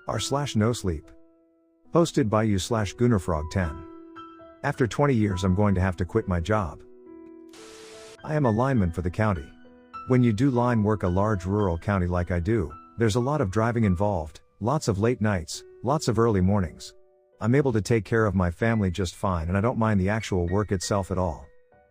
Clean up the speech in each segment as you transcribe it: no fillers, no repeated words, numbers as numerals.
r/NoSleep. Posted by you/Gunnerfrog10. After 20 years I'm going to have to quit my job. I am a lineman for the county. When you do line work a large rural county like I do, there's a lot of driving involved, lots of late nights, lots of early mornings. I'm able to take care of my family just fine and I don't mind the actual work itself at all.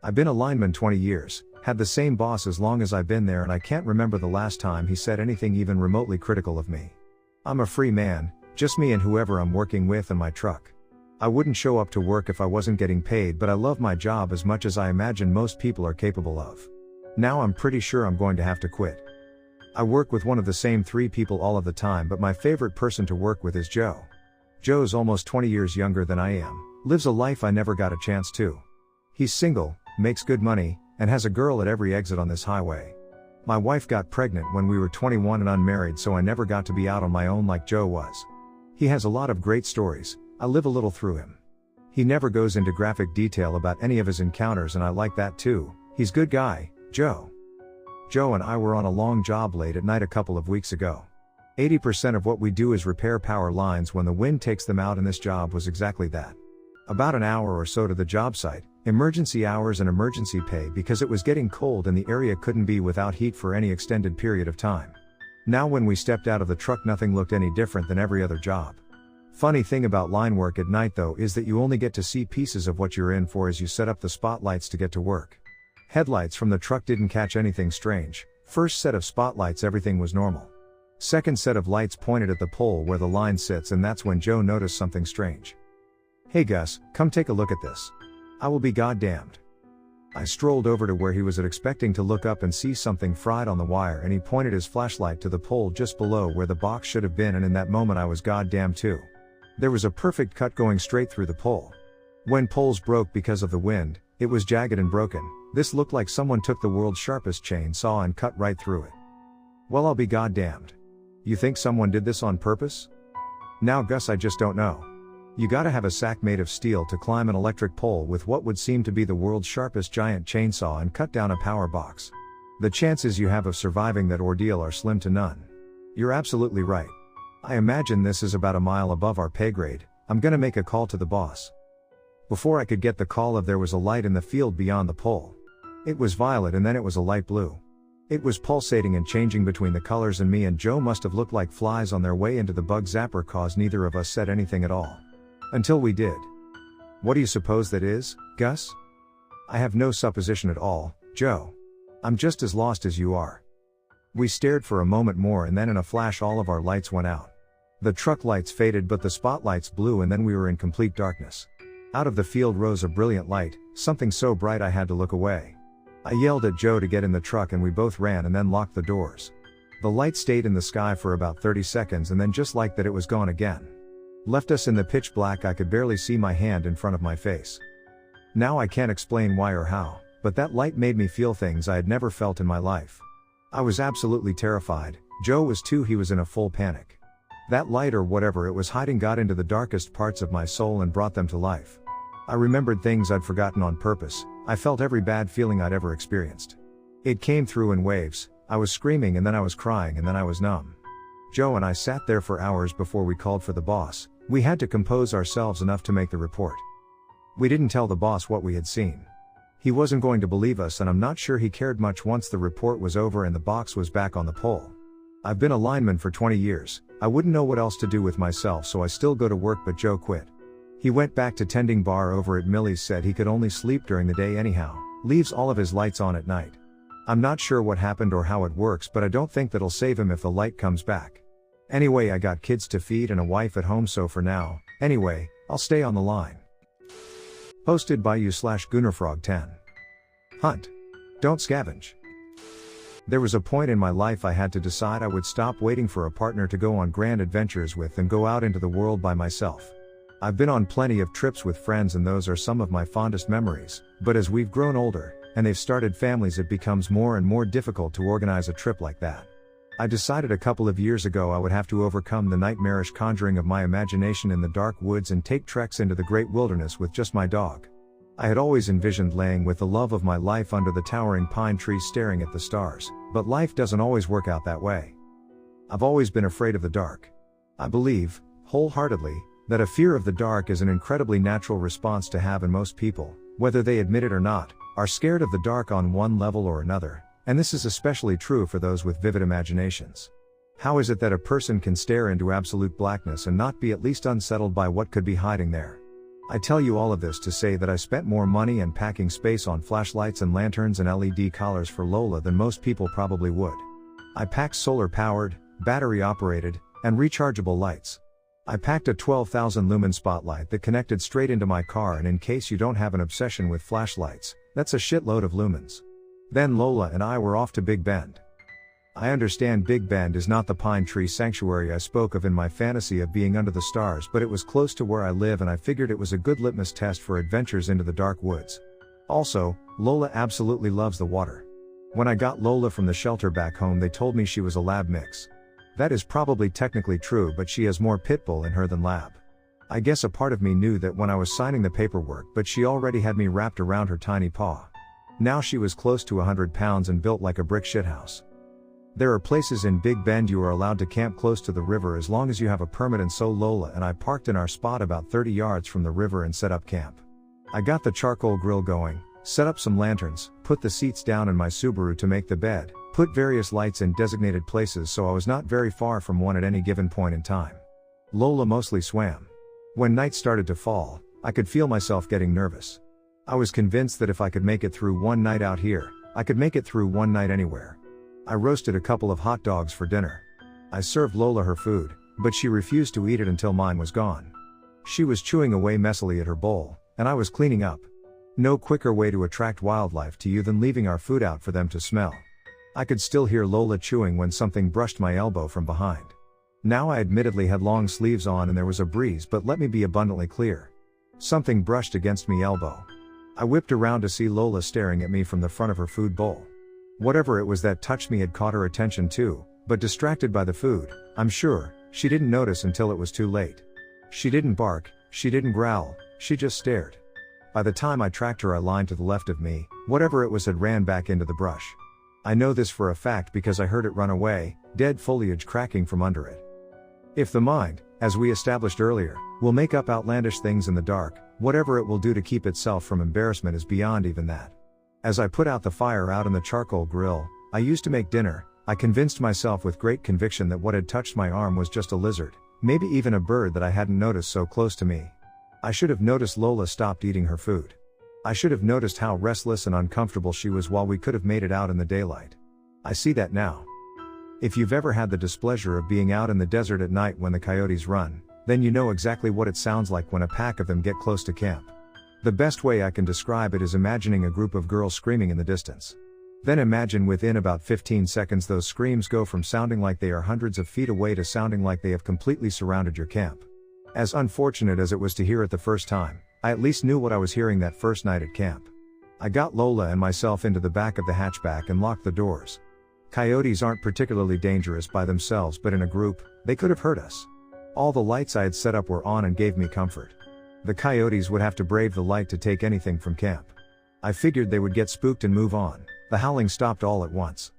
I've been a lineman 20 years, had the same boss as long as I've been there and I can't remember the last time he said anything even remotely critical of me. I'm a free man, just me and whoever I'm working with and my truck. I wouldn't show up to work if I wasn't getting paid, but I love my job as much as I imagine most people are capable of. Now I'm pretty sure I'm going to have to quit. I work with one of the same 3 people all of the time, but my favorite person to work with is Joe. Joe's almost 20 years younger than I am, lives a life I never got a chance to. He's single, makes good money, and has a girl at every exit on this highway. My wife got pregnant when we were 21 and unmarried, so I never got to be out on my own like Joe was. He has a lot of great stories, I live a little through him. He never goes into graphic detail about any of his encounters and I like that too. He's a good guy, Joe. Joe and I were on a long job late at night a couple of weeks ago. 80% of what we do is repair power lines when the wind takes them out, and this job was exactly that. About an hour or so to the job site, emergency hours and emergency pay because it was getting cold and the area couldn't be without heat for any extended period of time. Now when we stepped out of the truck nothing looked any different than every other job. Funny thing about line work at night though is that you only get to see pieces of what you're in for as you set up the spotlights to get to work. Headlights from the truck didn't catch anything strange. First set of spotlights everything was normal. Second set of lights pointed at the pole where the line sits, and that's when Joe noticed something strange. "Hey Gus, come take a look at this." I will be goddamned. I strolled over to where he was expecting to look up and see something fried on the wire, and he pointed his flashlight to the pole just below where the box should have been, and in that moment I was goddamned too. There was a perfect cut going straight through the pole. When poles broke because of the wind, it was jagged and broken. This looked like someone took the world's sharpest chainsaw and cut right through it. Well, I'll be goddamned. You think someone did this on purpose? Now Gus, I just don't know. You gotta have a sack made of steel to climb an electric pole with what would seem to be the world's sharpest giant chainsaw and cut down a power box. The chances you have of surviving that ordeal are slim to none. You're absolutely right. I imagine this is about a mile above our pay grade. I'm gonna make a call to the boss. Before I could get the call there was a light in the field beyond the pole. It was violet and then it was a light blue. It was pulsating and changing between the colors, and me and Joe must have looked like flies on their way into the bug zapper cause neither of us said anything at all. Until we did. What do you suppose that is, Gus? I have no supposition at all, Joe. I'm just as lost as you are. We stared for a moment more and then in a flash all of our lights went out. The truck lights faded but the spotlights blew, and then we were in complete darkness. Out of the field rose a brilliant light, something so bright I had to look away. I yelled at Joe to get in the truck and we both ran and then locked the doors. The light stayed in the sky for about 30 seconds and then just like that it was gone again. Left us in the pitch black. I could barely see my hand in front of my face. Now I can't explain why or how, but that light made me feel things I had never felt in my life. I was absolutely terrified. Joe was too. He was in a full panic. That light or whatever it was hiding got into the darkest parts of my soul and brought them to life. I remembered things I'd forgotten on purpose. I felt every bad feeling I'd ever experienced. It came through in waves. I was screaming and then I was crying and then I was numb. Joe and I sat there for hours before we called for the boss. We had to compose ourselves enough to make the report. We didn't tell the boss what we had seen. He wasn't going to believe us, and I'm not sure he cared much once the report was over and the box was back on the pole. I've been a lineman for 20 years. I wouldn't know what else to do with myself, so I still go to work, but Joe quit. He went back to tending bar over at Millie's, said he could only sleep during the day anyhow, leaves all of his lights on at night. I'm not sure what happened or how it works, but I don't think that'll save him if the light comes back. Anyway, I got kids to feed and a wife at home, so for now, anyway, I'll stay on the line. Posted by you/Gunnerfrog10. Hunt. Don't scavenge. There was a point in my life I had to decide I would stop waiting for a partner to go on grand adventures with and go out into the world by myself. I've been on plenty of trips with friends and those are some of my fondest memories, but as we've grown older, and they've started families, it becomes more and more difficult to organize a trip like that. I decided a couple of years ago I would have to overcome the nightmarish conjuring of my imagination in the dark woods and take treks into the great wilderness with just my dog. I had always envisioned laying with the love of my life under the towering pine tree staring at the stars, but life doesn't always work out that way. I've always been afraid of the dark. I believe, wholeheartedly, that a fear of the dark is an incredibly natural response to have, and most people, whether they admit it or not, are scared of the dark on one level or another, and this is especially true for those with vivid imaginations. How is it that a person can stare into absolute blackness and not be at least unsettled by what could be hiding there? I tell you all of this to say that I spent more money and packing space on flashlights and lanterns and LED collars for Lola than most people probably would. I packed solar-powered, battery-operated, and rechargeable lights. I packed a 12,000 lumen spotlight that connected straight into my car, and in case you don't have an obsession with flashlights, that's a shitload of lumens. Then Lola and I were off to Big Bend. I understand Big Bend is not the pine tree sanctuary I spoke of in my fantasy of being under the stars, but it was close to where I live, and I figured it was a good litmus test for adventures into the dark woods. Also, Lola absolutely loves the water. When I got Lola from the shelter back home, they told me she was a lab mix. That is probably technically true, but she has more pit bull in her than lab. I guess a part of me knew that when I was signing the paperwork, but she already had me wrapped around her tiny paw. Now she was close to 100 pounds and built like a brick shithouse. There are places in Big Bend you are allowed to camp close to the river as long as you have a permit, and so Lola and I parked in our spot about 30 yards from the river and set up camp. I got the charcoal grill going, set up some lanterns, put the seats down in my Subaru to make the bed, put various lights in designated places so I was not very far from one at any given point in time. Lola mostly swam. When night started to fall, I could feel myself getting nervous. I was convinced that if I could make it through one night out here, I could make it through one night anywhere. I roasted a couple of hot dogs for dinner. I served Lola her food, but she refused to eat it until mine was gone. She was chewing away messily at her bowl, and I was cleaning up. No quicker way to attract wildlife to you than leaving our food out for them to smell. I could still hear Lola chewing when something brushed my elbow from behind. Now I admittedly had long sleeves on and there was a breeze, but let me be abundantly clear. Something brushed against me elbow. I whipped around to see Lola staring at me from the front of her food bowl. Whatever it was that touched me had caught her attention too, but distracted by the food, I'm sure, she didn't notice until it was too late. She didn't bark, she didn't growl, she just stared. By the time I tracked her, a line to the left of me, whatever it was had ran back into the brush. I know this for a fact because I heard it run away, dead foliage cracking from under it. If the mind, as we established earlier, will make up outlandish things in the dark, whatever it will do to keep itself from embarrassment is beyond even that. As I put out the fire out in the charcoal grill I used to make dinner, I convinced myself with great conviction that what had touched my arm was just a lizard, maybe even a bird that I hadn't noticed so close to me. I should have noticed Lola stopped eating her food. I should have noticed how restless and uncomfortable she was while we could have made it out in the daylight. I see that now. If you've ever had the displeasure of being out in the desert at night when the coyotes run, then you know exactly what it sounds like when a pack of them get close to camp. The best way I can describe it is imagining a group of girls screaming in the distance. Then imagine within about 15 seconds those screams go from sounding like they are hundreds of feet away to sounding like they have completely surrounded your camp. As unfortunate as it was to hear it the first time, I at least knew what I was hearing that first night at camp. I got Lola and myself into the back of the hatchback and locked the doors. Coyotes aren't particularly dangerous by themselves, but in a group, they could have hurt us. All the lights I had set up were on and gave me comfort. The coyotes would have to brave the light to take anything from camp. I figured they would get spooked and move on. The howling stopped all at once.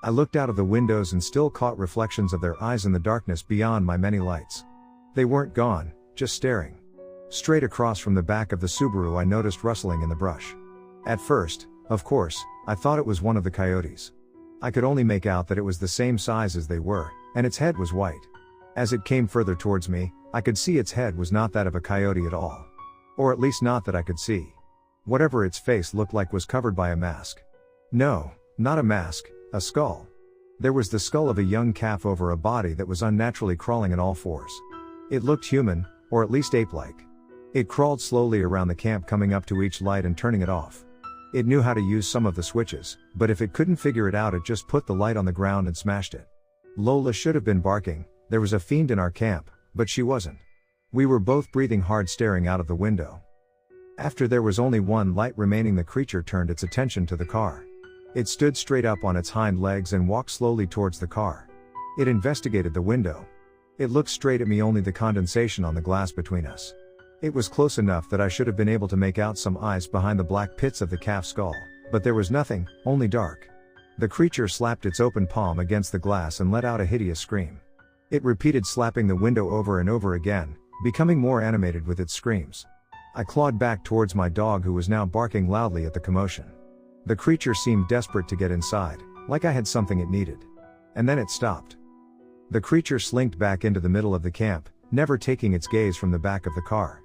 I looked out of the windows and still caught reflections of their eyes in the darkness beyond my many lights. They weren't gone, just staring. Straight across from the back of the Subaru I noticed rustling in the brush. At first, of course, I thought it was one of the coyotes. I could only make out that it was the same size as they were, and its head was white. As it came further towards me, I could see its head was not that of a coyote at all. Or at least not that I could see. Whatever its face looked like was covered by a mask. No, not a mask, a skull. There was the skull of a young calf over a body that was unnaturally crawling on all fours. It looked human, or at least ape-like. It crawled slowly around the camp, coming up to each light and turning it off. It knew how to use some of the switches, but if it couldn't figure it out, it just put the light on the ground and smashed it. Lola should have been barking. There was a fiend in our camp, but she wasn't. We were both breathing hard, staring out of the window. After there was only one light remaining, the creature turned its attention to the car. It stood straight up on its hind legs and walked slowly towards the car. It investigated the window. It looked straight at me, only the condensation on the glass between us. It was close enough that I should have been able to make out some eyes behind the black pits of the calf skull, but there was nothing, only dark. The creature slapped its open palm against the glass and let out a hideous scream. It repeated slapping the window over and over again, becoming more animated with its screams. I clawed back towards my dog, who was now barking loudly at the commotion. The creature seemed desperate to get inside, like I had something it needed. And then it stopped. The creature slinked back into the middle of the camp, never taking its gaze from the back of the car.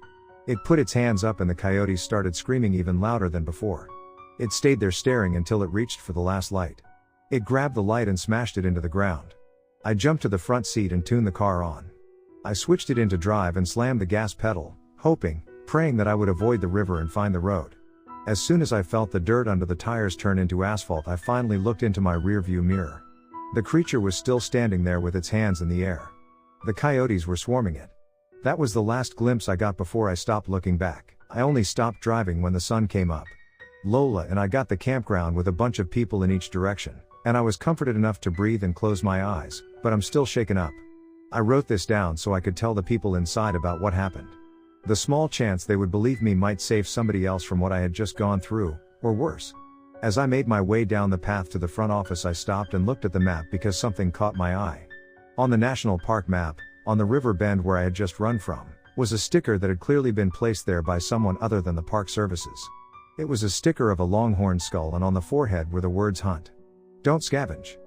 It put its hands up and the coyotes started screaming even louder than before. It stayed there staring until it reached for the last light. It grabbed the light and smashed it into the ground. I jumped to the front seat and tuned the car on. I switched it into drive and slammed the gas pedal, praying that I would avoid the river and find the road. As soon as I felt the dirt under the tires turn into asphalt, I finally looked into my rearview mirror. The creature was still standing there with its hands in the air. The coyotes were swarming it. That was the last glimpse I got before I stopped looking back. I only stopped driving when the sun came up. Lola and I got the campground with a bunch of people in each direction, and I was comforted enough to breathe and close my eyes, but I'm still shaken up. I wrote this down so I could tell the people inside about what happened. The small chance they would believe me might save somebody else from what I had just gone through, or worse. As I made my way down the path to the front office, I stopped and looked at the map because something caught my eye. On the national park map, on the river bend where I had just run from, was a sticker that had clearly been placed there by someone other than the park services. It was a sticker of a longhorn skull, and on the forehead were the words "Hunt. Don't scavenge."